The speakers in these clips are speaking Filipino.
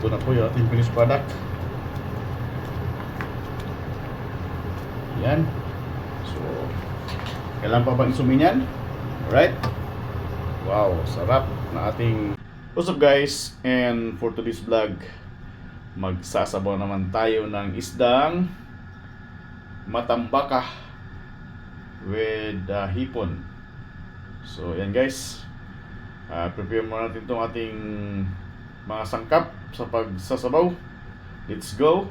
Ito na po yung ating finished product. Yan. So, kailan pa bang isumin yan? Alright. Wow, sarap na ating... What's up guys? And for today's vlog, magsasabaw naman tayo ng isdang matambaka with hipon. So yan guys, prepare muna natin itong ating mga sangkap sa pagsasabaw. Let's go!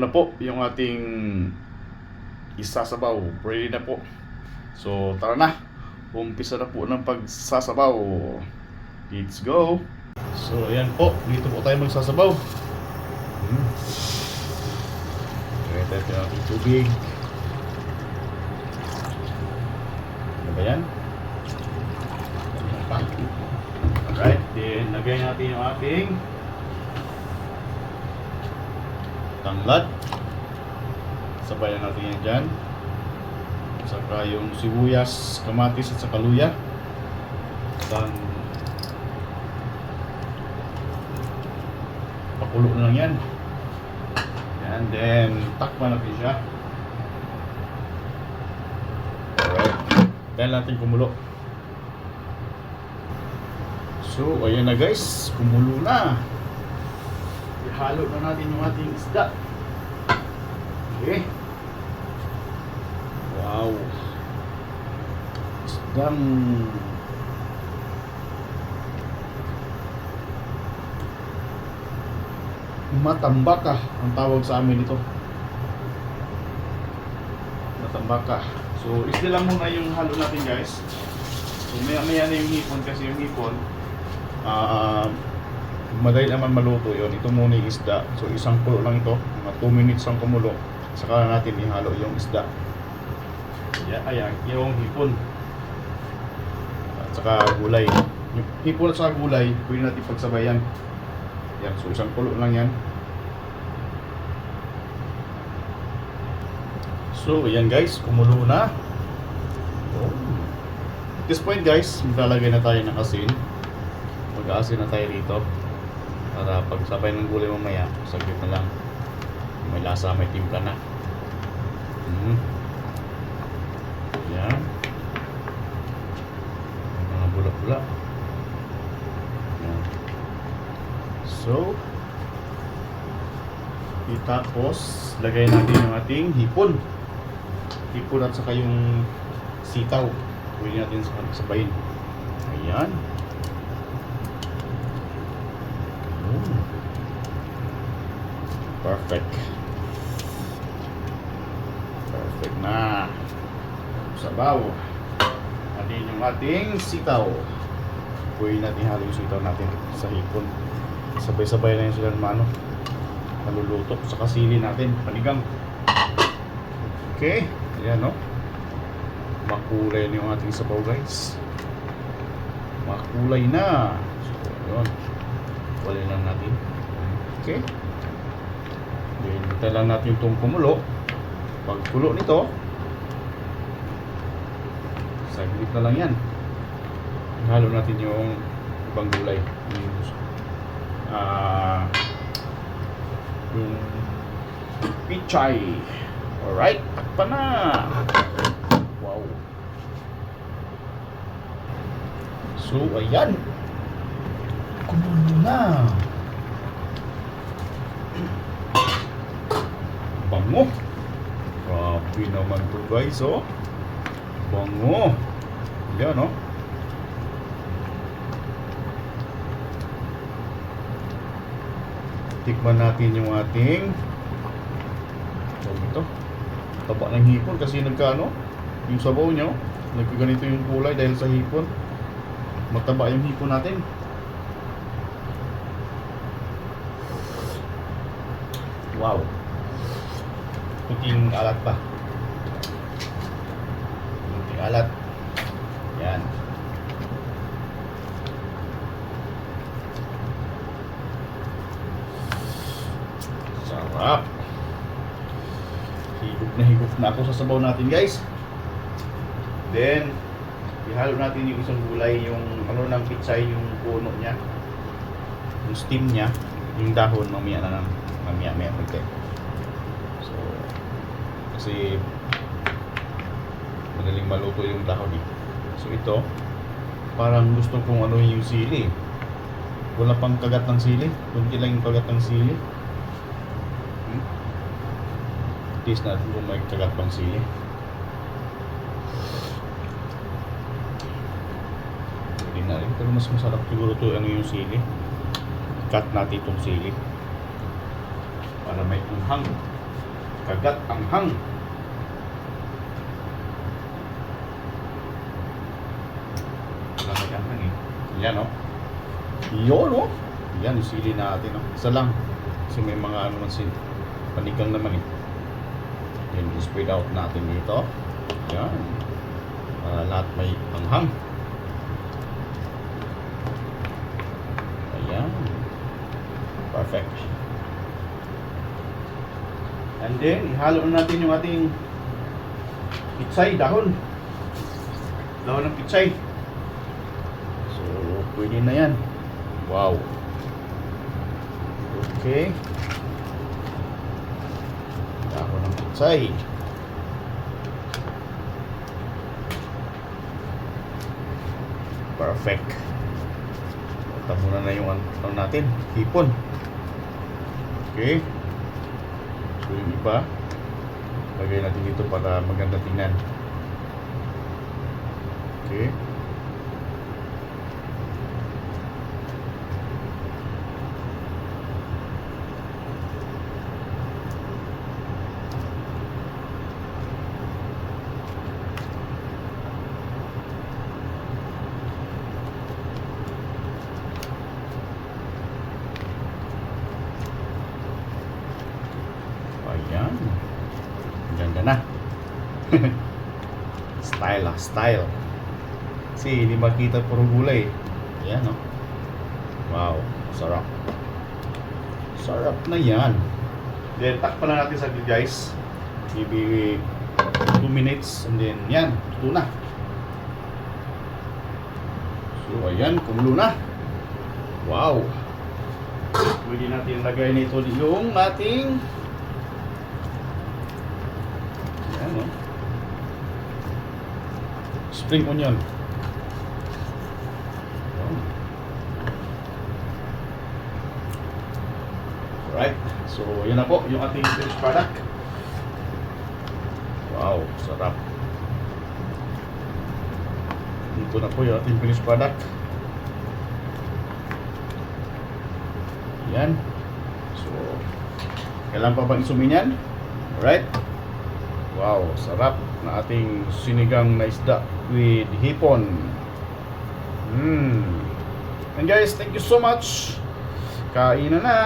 na po yung ating isasabaw. Ready na po. So tara na. Umpisa na po ng pagsasabaw. Let's go. So ayan po. Dito po tayo magsasabaw. Ready tayo ng ating tubig. Ano ba yan? Alright. Then lagay natin yung ating tanglad. Sabayan natin yan dyan. Saka yung sibuyas, kamatis at saka luya. Dan pakulo na lang yan. And then takpan natin siya. Alright. Dahil natin kumulo. So ayan na guys, kumulo na. Ihalo na natin yung ating isda. Okay. Wow. Isdang matambaka ang tawag sa amin ito. Matambaka. So isda lang muna yung halo natin guys. So maya na yung hipon kasi yung hipon madali naman maluto yon. Ito muna yung isda. So isang kulo lang ito. Mga 2 minutes ang kumulo. Saka natin ihalo yung isda. Ayan, yung hipon. At saka gulay. Yung hipon at saka gulay, pwede natin pagsabayan. Yan, so isang kulo lang yan. So ayan guys, kumulo na. At this point guys, maglalagay na tayo ng asin. Mag-aasin na tayo dito para pagsabay ng gulay mamaya, saglit na lang. May lasa, may timpla na. Yan. Mga bula-bula. Yan. So tapos lagay natin yung ating hipon. Hipon at saka yung sitaw. Pwede natin sabayin. Ayan. Perfect. Perfect na. Sabaw. Atin yung ating sitaw. Pwede natin halo yung sitaw natin sa hipon. Sabay-sabay na yun sila naman maluluto. Saka sili natin, panigang. Okay. Ayan no. Makulay na yung ating sabaw guys. Makulay na. So yun. Wala lang natin. Okay. Hintayin lang natin itong kumulo. Pag kulo nito, saglit na lang yan. Halo natin yung ibang gulay. Yung pichay. Alright, takpan na. Wow. So ayan, kumulo na. Bango. Grabe naman to guys, oh. Bango. Yan, oh. Tikman natin yung ating ito. Taba ng hipon kasi nagkaano, yung sabaw nyo, nagkaganito yung kulay dahil sa hipon. Mataba yung hipon natin. Wow. Kunting alat pa. Kunting alat. Yan. Sarap. Higop na ako sa sabaw natin guys. Then ihalo natin yung isang gulay, yung ano ng pichay, yung puno niya, yung stem niya, yung dahon mamaya na lang, mamaya pagka. So kasi madaling maluto yung dahon eh. So ito parang gusto kong ano yung sili. Wala pang kagat ng sili, kunti lang yung kagat ng sili. Taste natin kung may kagat pang sili. Na rin, pero mas masarap siguro to ano yung sili. Cut natin itong sili para may unghang. Kagat ang hang. Kagat ang hang eh. Yan o. Yun o. Yan, isili natin o. Isa lang. Kasi may mga ano man sin. Panigang naman eh. Then, spread out natin dito. Yan. Para lahat may anghang. Ayan. Perfect. And then, ihalo na natin yung ating pitsay, dahon. Dahon ng pitsay. So, pwede na yan. Wow. Okay. Dahon ng pitsay. Perfect. Ito muna na yung ano natin, hipon. Okay. So yung iba, lagay natin dito para maganda tingnan. Okay. Ayan. Ganda na. Style ah, style. Kasi hindi makita puro gulay. Ayan oh. Wow, sarap. Sarap na yan. Then takpan na natin saglit guys. Maybe 2 minutes and then yan, tuto na. So ayan, kumulo na. Wow. Pwede natin lagay nito yung ating ano? Spring onion. Alright. So, yun na po yung ating finished product. Wow, sarap. Ito na po yung ating finished product. Yan. So, kailan pa bang isumin yan? Alright. Wow, sarap na ating sinigang na isda with hipon. And guys, thank you so much. Kain na na.